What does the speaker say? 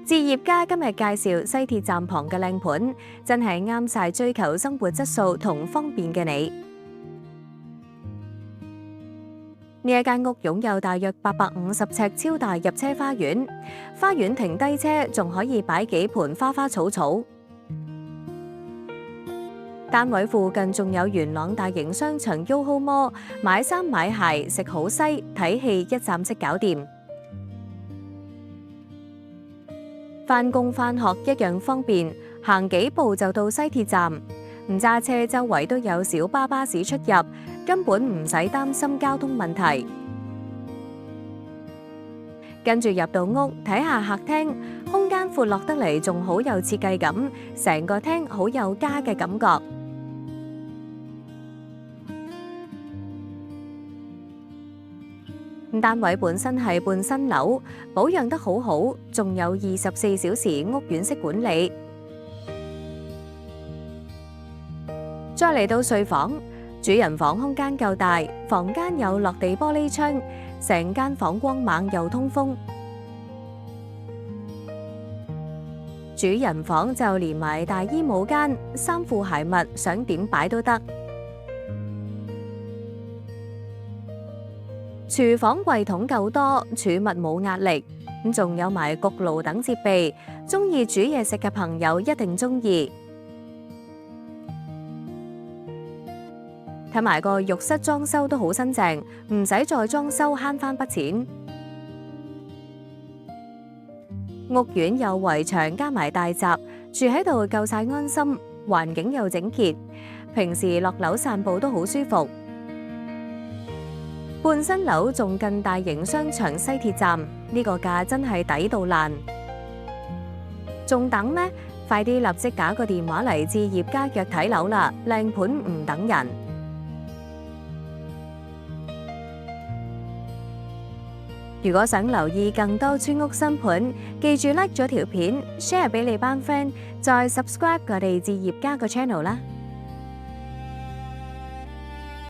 置業家今日介紹西鐵站旁嘅靚盤，真係啱晒追求生活質素同方便嘅你。呢一間屋擁有大約850尺超大入車花園，花園停低車仲可以擺幾盆花花草草。單位附近仲有元朗大型商場 YOHO Mall， 買衫買鞋食好西睇戲一站式搞掂。返工返學一樣方便，行幾步就到西鐵站。唔揸車，周圍都有小巴巴士出入，根本唔使擔心交通問題。跟住入到屋，睇下客廳，空間闊落得嚟，仲好有設計感，成個廳好有家嘅感覺。單位本身係半新樓，保養得好好，仲有24小時屋苑式管理。再嚟到睡房，主人房空間夠大，房間有落地玻璃窗，成間房光猛又通風。主人房就連埋大衣帽間，衫褲鞋襪想點擺都得。廚房櫃桶夠多，儲物冇壓力，仲有埋焗爐等設備，中意煮嘢食嘅朋友一定中意。睇埋個浴室裝修都好新淨，唔使再裝修慳返筆錢。屋苑有圍牆加埋大閘，住喺度夠晒安心，環境又整潔，平時落樓散步都好舒服。半新樓仲近大型商場西鐵站，呢個價真係抵到爛。仲等咩？快啲立即打個電話嚟置業家約睇樓啦，靚盤唔等人。如果想留意更多村屋新盤，記住 like 咗條片 ，share 俾你班 friend，再 subscribe 我哋置業家個 channel 啦。